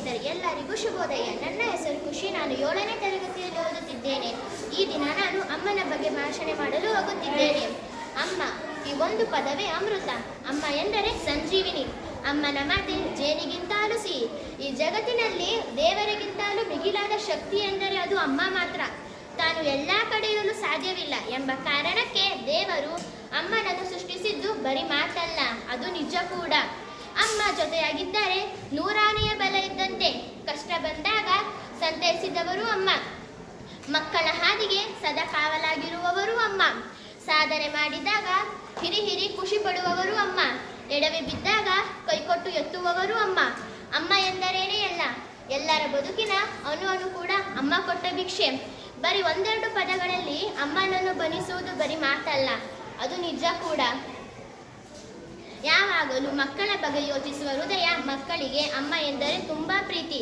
ಸ್ನೇಹಿತರೆ, ಎಲ್ಲರಿಗೂ ಶುಭೋದಯ. ನನ್ನ ಹೆಸರು ಖುಷಿ. ನಾನು 7ನೇ ತರಗತಿಯಲ್ಲಿ ಓದುತ್ತಿದ್ದೇನೆ. ಈ ದಿನ ನಾನು ಅಮ್ಮನ ಬಗ್ಗೆ ಭಾಷಣ ಮಾಡಲು ಹೋಗುತ್ತಿದ್ದೇನೆ. ಅಮ್ಮ, ಈ ಒಂದು ಪದವೇ ಅಮೃತ. ಅಮ್ಮ ಎಂದರೆ ಸಂಜೀವಿನಿ. ಅಮ್ಮನ ಮಾತೆ ಜೇನಿಗಿಂತಲೂ ಸಿಹಿ. ಈ ಜಗತ್ತಿನಲ್ಲಿ ದೇವರಿಗಿಂತಲೂ ಮಿಗಿಲಾದ ಶಕ್ತಿ ಎಂದರೆ ಅದು ಅಮ್ಮ ಮಾತ್ರ. ತಾನು ಎಲ್ಲ ಕಡೆಯಲು ಸಾಧ್ಯವಿಲ್ಲ ಎಂಬ ಕಾರಣಕ್ಕೆ ದೇವರು ಅಮ್ಮನನ್ನು ಸೃಷ್ಟಿಸಿದ್ದು ಬರೀ ಮಾತಲ್ಲ, ಅದು ನಿಜ ಕೂಡ. ಅಮ್ಮ ಜೊತೆಯಾಗಿದ್ದರೆ ನೂರಾನೆಯ ಬಲ ಇದ್ದಂತೆ. ಕಷ್ಟ ಬಂದಾಗ ಸಂತೈಸಿದವರು ಅಮ್ಮ. ಮಕ್ಕಳ ಹಾದಿಗೆ ಸದಾ ಕಾವಲಾಗಿರುವವರು ಅಮ್ಮ. ಸಾಧನೆ ಮಾಡಿದಾಗ ಹಿರಿ ಖುಷಿ ಪಡುವವರು ಅಮ್ಮ. ಎಡವಿ ಬಿದ್ದಾಗ ಕೈಕೊಟ್ಟು ಎತ್ತುವವರು ಅಮ್ಮ. ಅಮ್ಮ ಎಂದರೇನೇ ಅಲ್ಲ, ಎಲ್ಲರ ಬದುಕಿನ ಅಣು ಕೂಡ ಅಮ್ಮ ಕೊಟ್ಟ ಭಿಕ್ಷೆ. ಬರೀ ಒಂದೆರಡು ಪದಗಳಲ್ಲಿ ಅಮ್ಮನನ್ನು ಬನಿಸುವುದು ಬರೀ ಮಾತಲ್ಲ, ಅದು ನಿಜ ಕೂಡ. ಯಾವಾಗಲೂ ಮಕ್ಕಳ ಬಗ್ಗೆ ಯೋಚಿಸುವ ಹೃದಯ ಮಕ್ಕಳಿಗೆ ಅಮ್ಮ ಎಂದರೆ ತುಂಬಾ ಪ್ರೀತಿ.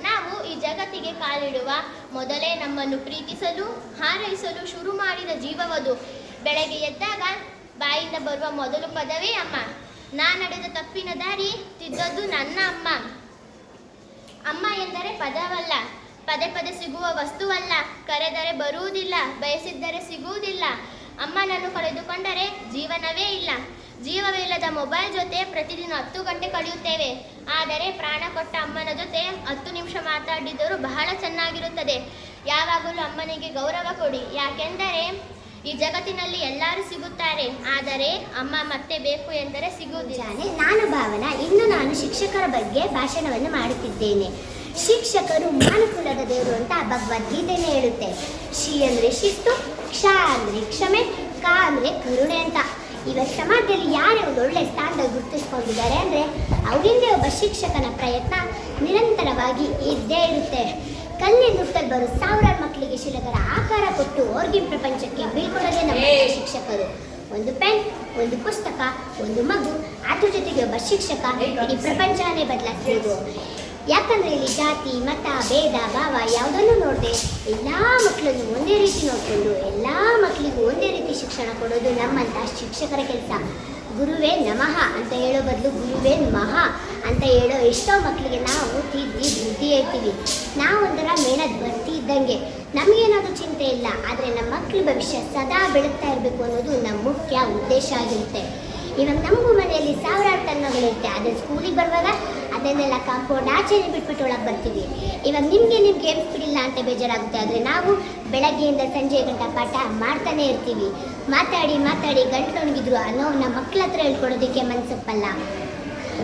ನಾವು ಈ ಜಗತ್ತಿಗೆ ಕಾಲಿಡುವ ಮೊದಲೇ ನಮ್ಮನ್ನು ಪ್ರೀತಿಸಲು ಹಾರೈಸಲು ಶುರು ಮಾಡಿದ ಜೀವವದು. ಬೆಳಗ್ಗೆ ಎದ್ದಾಗ ಬಾಯಿಂದ ಬರುವ ಮೊದಲು ಪದವೇ ಅಮ್ಮ. ನಾ ನಡೆದ ತಪ್ಪಿನ ದಾರಿ ತಿದ್ದದ್ದು ನನ್ನ ಅಮ್ಮ. ಅಮ್ಮ ಎಂದರೆ ಪದವಲ್ಲ, ಪದೇ ಪದೇ ಸಿಗುವ ವಸ್ತುವಲ್ಲ. ಕರೆದರೆ ಬರುವುದಿಲ್ಲ, ಬಯಸಿದ್ದರೆ ಸಿಗುವುದಿಲ್ಲ. ಅಮ್ಮನನ್ನು ಕಳೆದುಕೊಂಡರೆ ಜೀವನವೇ ಇಲ್ಲ. ಜೀವವಿಲ್ಲದ ಮೊಬೈಲ್ ಜೊತೆ ಪ್ರತಿದಿನ 10 ಗಂಟೆ ಕಳೆಯುತ್ತೇವೆ. ಆದರೆ ಪ್ರಾಣ ಕೊಟ್ಟ ಅಮ್ಮನ ಜೊತೆ 10 ನಿಮಿಷ ಮಾತಾಡಿದರೂ ಬಹಳ ಚೆನ್ನಾಗಿರುತ್ತದೆ. ಯಾವಾಗಲೂ ಅಮ್ಮನಿಗೆ ಗೌರವ ಕೊಡಿ. ಯಾಕೆಂದರೆ ಈ ಜಗತ್ತಿನಲ್ಲಿ ಎಲ್ಲರೂ ಸಿಗುತ್ತಾರೆ, ಆದರೆ ಅಮ್ಮ ಮತ್ತೆ ಬೇಕು ಎಂದರೆ ಸಿಗುವುದಿಲ್ಲ. ನಾನು ಭಾವನಾ. ಇಂದು ನಾನು ಶಿಕ್ಷಕರ ಬಗ್ಗೆ ಭಾಷಣವನ್ನು ಮಾಡುತ್ತಿದ್ದೇನೆ. ಶಿಕ್ಷಕರು ಮಾನಕುಲದ ದೇವರು ಅಂತ ಭಗವದ್ಗೀತೆನೇ ಹೇಳುತ್ತೆ. ಶಿ ಅಂದರೆ ಶಿಸ್ತು, ಕ್ಷ ಅಂದರೆ ಕ್ಷಮೆ, ಕ ಅಂದರೆ ಕರುಣೆ ಅಂತ. ಇವಾಗ ಸಮಾಜದಲ್ಲಿ ಯಾರೇ ಒಂದು ಒಳ್ಳೆ ಸ್ಥಾನದಲ್ಲಿ ಗುರುತಿಸ್ಕೊಂಡಿದ್ದಾರೆ ಅಂದರೆ ಅವರಿಂದ ಒಬ್ಬ ಶಿಕ್ಷಕನ ಪ್ರಯತ್ನ ನಿರಂತರವಾಗಿ ಇದ್ದೇ ಇರುತ್ತೆ. ಕಲ್ಲಿನ ನುಟ್ಟಲ್ಲಿ ಬರೋ ಸಾವಿರಾರು ಮಕ್ಕಳಿಗೆ ಶಿಕ್ಷಕರ ಆಕಾರ ಕೊಟ್ಟು ಹೊರಗಿನ ಪ್ರಪಂಚಕ್ಕೆ ಬೀಳ್ಕೊಡೋದೇ ನಮ್ಮ ಶಿಕ್ಷಕರು. ಒಂದು ಪೆನ್, ಒಂದು ಪುಸ್ತಕ, ಒಂದು ಮಗು, ಅದ್ರ ಜೊತೆಗೆ ಒಬ್ಬ ಶಿಕ್ಷಕ ಇಡೀ ಪ್ರಪಂಚನೇ ಬದಲಾಯಿಸ್ಬೋದು. ಯಾಕಂದರೆ ಇಲ್ಲಿ ಜಾತಿ ಮತ ಭೇದ ಭಾವ ಯಾವುದನ್ನು ನೋಡದೆ ಎಲ್ಲ ಮಕ್ಕಳನ್ನು ಒಂದೇ ರೀತಿ ನೋಡಿಕೊಂಡು ಎಲ್ಲ ಮಕ್ಕಳಿಗೂ ಒಂದೇ ರೀತಿ ಶಿಕ್ಷಣ ಕೊಡೋದು ನಮ್ಮಂಥ ಶಿಕ್ಷಕರ ಕೆಲಸ. ಗುರುವೇ ನಮಃ ಅಂತ ಹೇಳೋ ಬದಲು ಗುರುವೇ ಮಹಾ ಅಂತ ಹೇಳೋ ಎಷ್ಟೋ ಮಕ್ಕಳಿಗೆ ನಾವು ತಿದ್ದಿ ಬುದ್ಧಿ ಹೇಳ್ತೀವಿ. ನಾವು ಒಂಥರ ಮೇಣದ ಬರ್ತಿ ಇದ್ದಂಗೆ, ನಮಗೇನಾದರೂ ಚಿಂತೆ ಇಲ್ಲ, ಆದರೆ ನಮ್ಮ ಮಕ್ಕಳ ಭವಿಷ್ಯ ಸದಾ ಬೆಳಗ್ತಾ ಇರಬೇಕು ಅನ್ನೋದು ನಮ್ಮ ಮುಖ್ಯ ಉದ್ದೇಶ ಆಗಿರುತ್ತೆ. ಇವಾಗ ನಮಗೂ ಮನೆಯಲ್ಲಿ ಸಾವಿರಾರು ತನ್ನಗಳಿರುತ್ತೆ, ಆದರೆ ಸ್ಕೂಲಿಗೆ ಬರುವಾಗ ಅದನ್ನೆಲ್ಲ ಕಾಂಪೌಂಡ್ ಆಚೆನೆ ಬಿಟ್ಬಿಟ್ಟು ಒಳಗೆ ಬರ್ತೀವಿ. ಇವಾಗ ನಿಮಗೆ ಗೇಮ್ಸ್ ಬಿಡಿಲ್ಲ ಅಂತ ಬೇಜಾರಾಗುತ್ತೆ, ಆದರೆ ನಾವು ಬೆಳಗ್ಗೆಯಿಂದ ಸಂಜೆ ಗಂಟ ಪಾಠ ಮಾಡ್ತಾನೆ ಇರ್ತೀವಿ. ಮಾತಾಡಿ ಗಂಟೊಣಗಿದ್ರು ಅನ್ನೋ ನಮ್ಮ ಮಕ್ಕಳ ಹತ್ರ ಹೇಳ್ಕೊಡೋದಕ್ಕೆ ಮನಸ್ಸಪ್ಪಲ್ಲ.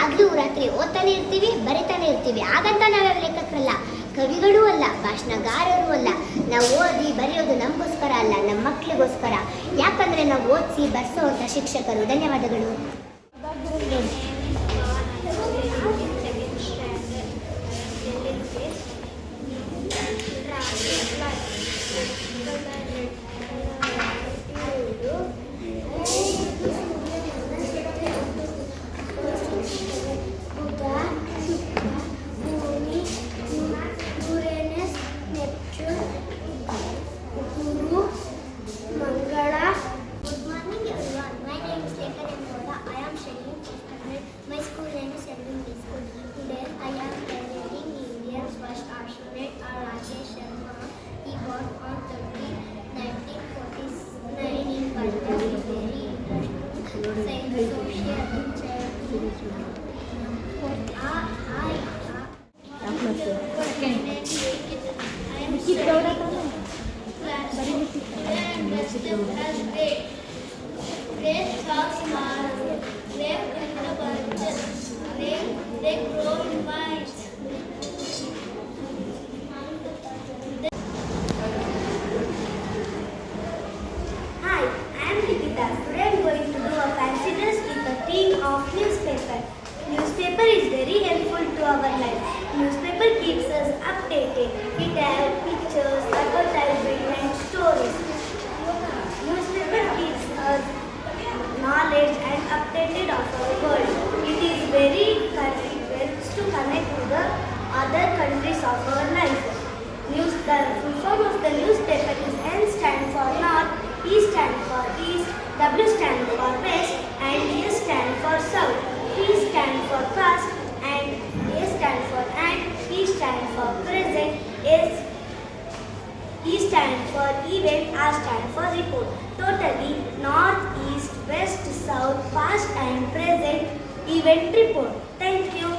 ಹಗಲು ರಾತ್ರಿ ಓದ್ತಾನೆ ಇರ್ತೀವಿ, ಬರಿತಾನೆ ಇರ್ತೀವಿ. ಹಾಗಂತ ನಾವೆಲ್ಲ ಲೇಖಕರಲ್ಲ, ಕವಿಗಳೂ ಅಲ್ಲ, ಭಾಷಣಗಾರರೂ ಅಲ್ಲ. ನಾವು ಓದಿ ಬರೆಯೋದು ನಮಗೋಸ್ಕರ ಅಲ್ಲ, ನಮ್ಮ ಮಕ್ಕಳಿಗೋಸ್ಕರ. ಯಾಕಂದರೆ ನಾವು ಓದಿಸಿ ಬರ್ಸೋವಂಥ ಶಿಕ್ಷಕರು. ಧನ್ಯವಾದಗಳು. Newspaper is very helpful to our life. Newspaper keeps us updated. It has pictures, advertising and stories. Newspaper gives us knowledge and updated of our world. It is very helps to connect to the other countries of our life. The full form of the newspaper is N stand for North, E stand for East, W stand for West and S stand for South. P stand for fast and A stand for and, P present, E stand for event, R stand for report. Totally north, east, west, south, past and present event report. Thank you.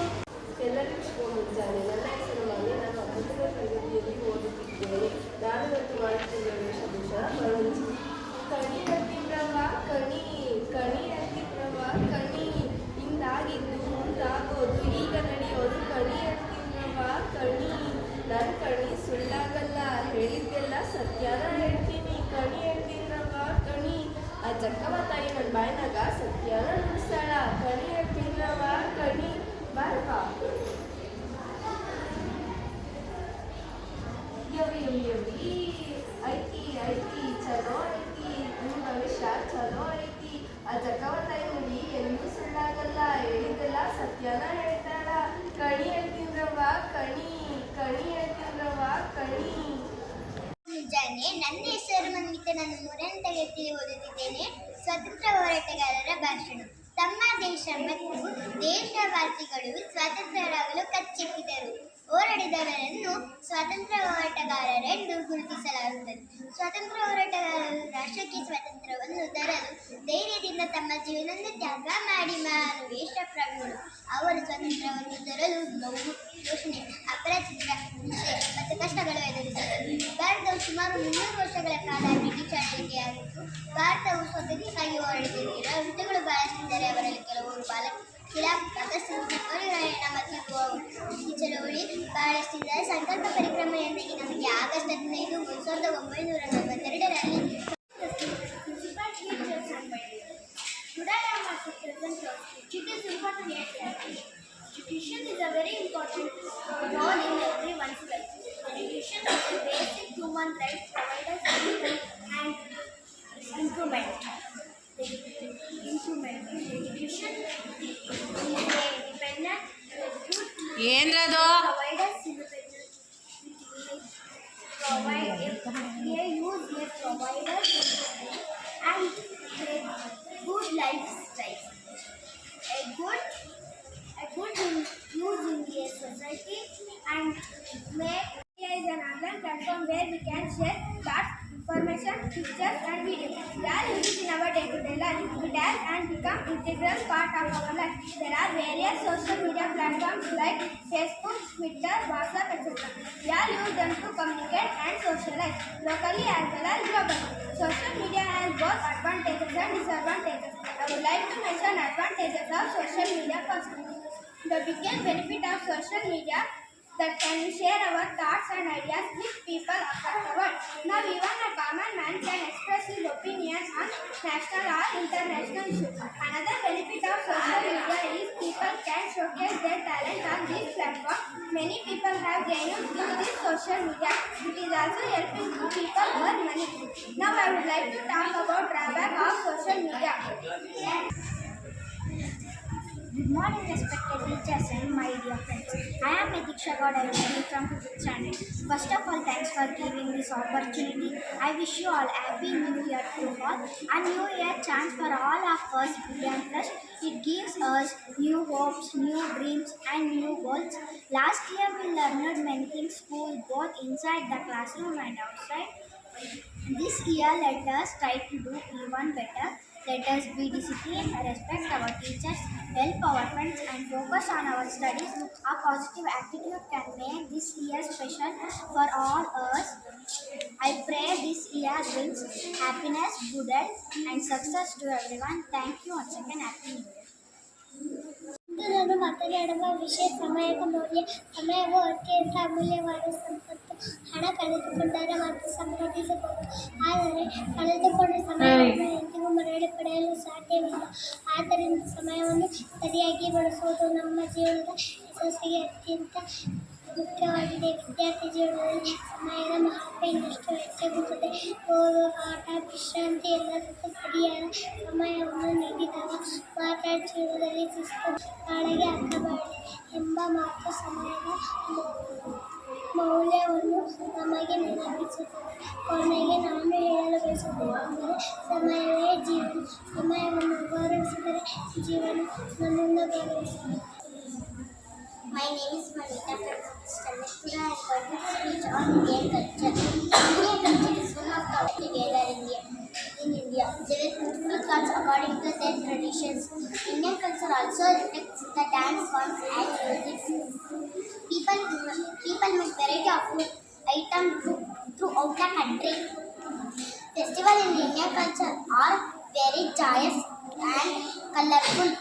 ಎಲ್ಲರಿಗೂ ಶುಭ ಮುಂಜಾನೆ. ನನ್ನ ಹೆಸರು ಮಾನ್ಯ. ನಾನು 9ನೇ ತರಗತಿಯಲ್ಲಿ ಓದುತ್ತಿದ್ದೇನೆ. ನಾನು ಇವತ್ತು ಮಾಡುತ್ತಿರುವ ವೇಷಭೂಷಣ ಬರವಣಿಗೆ. ಕಣಿ ಹತ್ತಿರವ ಕಣಿ, ಕಣಿ ಹತ್ತಿರವ ಕಣಿ, ಹಿಂದಾಗಿದ್ದು ಮುಂದಾಗೋದು, ಈಗ ನಡೆಯೋದು. ಕಣಿ ಹತ್ತಿರವ ಕಣಿ, ನನ್ನ ಕಣಿ ಸುಳ್ಳಾಗಲ್ಲ, ಹೇಳಿದ್ದೆಲ್ಲ ಸತ್ಯನ ಹೇಳ್ತೀನಿ. ಕಣಿ ಹತ್ತಿರವ ಕಣಿ, ಆ ಜಕ್ಕವ ತಾಯಿ ನನ್ನ ಬಾಯಿನಾಗ ಸತ್ಯನ ನುಡಿಸ್ತಾಳ. ಕಣಿ ಹತ್ತಿರವ ಕಣಿ, ಬಾರಪ್ಪ. ಯವಿ ಐತಿ ಐತಿ ಚಲೋ ಐತಿ, ನಿಮ್ಮ ಭವಿಷ್ಯ ಚಲೋ ಐತಿ. ಆ ಜಗವ ತಾಯಿ ನುಡಿ ಎಂದೂ ಸುಳ್ಳಾಗಲ್ಲ, ಹೇಳಿದ್ದೆಲ್ಲ ಸತ್ಯನ ಹೇಳ್ತಾಳ. ಕಣಿ ಹೇಳ್ತಿದ್ರವ್ವ ಕಣಿ, ಕಣಿ ಹೇಳ್ತಿದ್ರವ್ವ ಕಣಿ. ಮುಂಜಾನೆ. ನನ್ನ ಹೆಸರು ಮನ್ವಿತಾ. ನಾನು 3ನೇ ತರಗತಿಯಲ್ಲಿ ಓದುತ್ತಿದ್ದೇನೆ. ಸ್ವಾತಂತ್ರ್ಯ ಹೋರಾಟಗಾರರ ಭಾಷಣ. ತಮ್ಮ ದೇಶ ಮತ್ತು ದೇಶವಾಸಿಗಳು ಸ್ವಾತಂತ್ರ್ಯರಾಗಲು ಕಚ್ಚಿಕ್ಕಿದರು. ಹೋರಾಡಿದವರನ್ನು ಸ್ವಾತಂತ್ರ್ಯ ಹೋರಾಟಗಾರರೆಂದು ಗುರುತಿಸಲಾಗುತ್ತದೆ. ಸ್ವಾತಂತ್ರ್ಯ ಹೋರಾಟಗಾರರು ರಾಷ್ಟ್ರಕ್ಕೆ ಸ್ವಾತಂತ್ರ್ಯವನ್ನು ತರಲು ಧೈರ್ಯದಿಂದ ತಮ್ಮ ಜೀವನವನ್ನು ತ್ಯಾಗ ಮಾಡಿ ವೇಷಪ್ರವಿಗಳು. ಅವರು ಸ್ವಾತಂತ್ರ್ಯವನ್ನು ತರಲು ನೋವು, ಶೋಷಣೆ, ಅಪರಾಜಿತ ಹಿಂಸೆ ಮತ್ತು ಕಷ್ಟಗಳು ಎದುರಿಸಿದರು. ಭಾರತವು ಸುಮಾರು 300 ವರ್ಷಗಳ ಕಾಲ ಬ್ರಿಟಿಷ್ ಆಳ್ವಿಕೆಯಾಗಿತ್ತು. ಭಾರತವು ಸ್ವತಂತ್ರಕ್ಕಾಗಿ ಹೋರಾಡಿದ ವೃತ್ತಗಳು ಬಹಳಷ್ಟಿದ್ದರೆ ಅವರಲ್ಲಿ ಕೆಲವರು ಖಿಲಾಫ್ ಮತ್ತು ಈ ಚಳವಳಿ ಬಹಳಷ್ಟಿದ್ದಾರೆ. ಸಂಕಲ್ಪ ಪರಿಕ್ರಮೆಯೊಂದಿಗೆ ನಮಗೆ August 15, 1942ರಲ್ಲಿ Education is a very important role in everyone's life. Education is a basic human right, provides freedom and improvement. Education is a dependent ఏంద్రదో provide us independence. Provide they use their providers and good lifestyle. A good use in the society and make media is an online platform where we can share thoughts, information, pictures and videos. We are using in our day-to-day life. It has and become integral part of our life. There are various social media platforms like Facebook, Twitter, WhatsApp, etc. We are using them to communicate and socialize locally as well as globally. Social media has both advantages and disadvantages. I would like to mention advantages of social media first. The biggest benefit of social media that can share our thoughts and ideas with people across the world. Now even a common man can express his opinion on national or international issues. Another benefit of social media is people can showcase their talent on this platform. Many people have gained through this social media. It is also helping people earn money. Now I would like to talk about drawback of social media. Good morning, respected teachers and my dear friends. I am Diksha God. I am reading from 5th standard. First of all, thanks for giving this opportunity. I wish you all happy New Year to all. A New Year chance for all of us brilliant plus. It gives us new hopes, new dreams and new goals. Last year we learned many things school, both inside the classroom and outside. This year let us try to do even better. Let us be disciplined, respect our teachers, help our friends and focus on our studies. A positive attitude can make this year special for all us. I pray this year brings happiness, good health and success to everyone. Thank you once again. Happy New Year. ನಾನು ಮಾತನಾಡುವ ವಿಷಯ ಸಮಯದ ಮೌಲ್ಯ. ಸಮಯವು ಅತ್ಯಂತ ಅಮೂಲ್ಯವಾದ ಸಂಪತ್ತು. ಹಣ ಕಳೆದುಕೊಂಡರೆ ಮತ್ತೆ ಸಂಪಾದಿಸಬಹುದು, ಆದರೆ ಕಳೆದುಕೊಂಡ ಸಮಯವನ್ನು ಎಂದಿಗೂ ಮರಳಿ ಪಡೆಯಲು ಸಾಧ್ಯವಿಲ್ಲ. ಆದ್ದರಿಂದ ಸಮಯವನ್ನು ಸರಿಯಾಗಿ ಬಳಸುವುದು ನಮ್ಮ ಜೀವನದ ಯಶಸ್ಸಿಗೆ ಅತ್ಯಂತ ಮುಖ್ಯವಾಗಿದೆ. ವಿದ್ಯಾರ್ಥಿ ಜೀವನದಲ್ಲಿ ಸಮಯದ ಮಹತ್ವ ಇನ್ನಷ್ಟು ಹೆಚ್ಚಾಗುತ್ತದೆ. ಓದು, ಆಟ, ವಿಶ್ರಾಂತಿ ಎಲ್ಲದಕ್ಕೂ ಸರಿಯಾದ ಸಮಯವನ್ನು ನೀಡಿದಾಗ ಮಾತ್ರ ಜೀವನದಲ್ಲಿ ಶಿಸ್ತು, ನಾಳೆಗೆ ಅರ್ಥಬಾರದು ಎಂಬ ಮಾತು ಸಮಯದ ಮೌಲ್ಯವನ್ನು ನಮಗೆ ನೆನಪಿಸುತ್ತದೆ. ಕೊನೆಗೆ ನಾನು ಹೇಳಲು ಬಯಸುತ್ತೇನೆಂದರೆ ಸಮಯವೇ ಜೀವನ. ಸಮಯವನ್ನು ಗೌರವಿಸಿದರೆ ಜೀವನ ನನ್ನನ್ನು ಗೌರವಿಸುತ್ತದೆ. My name is Manita from Standard. Today I am going to speak on Indian culture. Indian culture is one of the together in India. They were beautiful cults according to their traditions. Indian culture also reflects the dance forms and music. People make variety of food items throughout the country. Festivals in Indian culture are very joyous and colorful.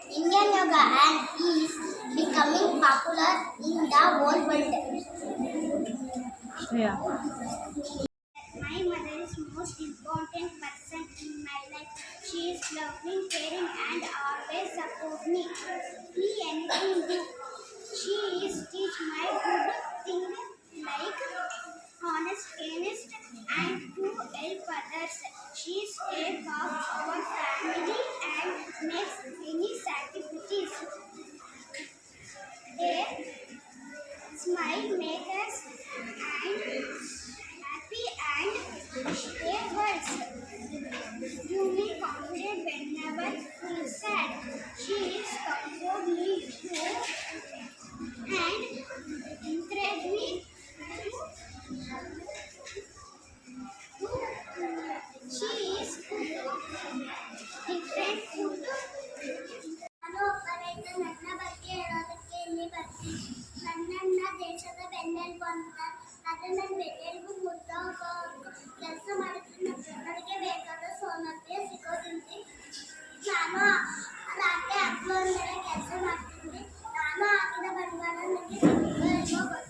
Indian yoga and is becoming popular in the whole world. My mother is most important person in my life. She is loving, caring, and always support me. Anything do. She is teach my good thing like honest, and to help others. She takes of our family and makes many sacrifices. They smile, make us and happy and their words. You may confident whenever feel sad. She is comfort me too and encourage me she is different food. ನಾನು ಒಬ್ಬ ರೈತ. ನನ್ನ ಬಗ್ಗೆ ಹೇಳೋದಕ್ಕೆ ಇಲ್ಲಿ ಬರ್ತೀನಿ. ನನ್ನನ್ನ ದೇಶದ ಬೆನ್ನೆಲುಬು ಅಂತ. ಆದರೆ ನನ್ನ ಬೆನ್ನೆಲುಬು ಮುದ್ದ ಕೆಲಸ ಮಾಡಿದ್ರೆ ನನಗೆ ಬೇಕಾದ ಸೌಲಭ್ಯ ಸಿಗೋದಿಲ್ಲ. ನಾನು ರಾತ್ರಿ 10 ಗಂಟೆ ಕೆಲಸ ಮಾಡ್ತೀನಿ. ನಾನು ಹಾಕಿದ ಬಂಡವಾಳ ನನಗೆ ಗೊತ್ತಿಲ್ಲ.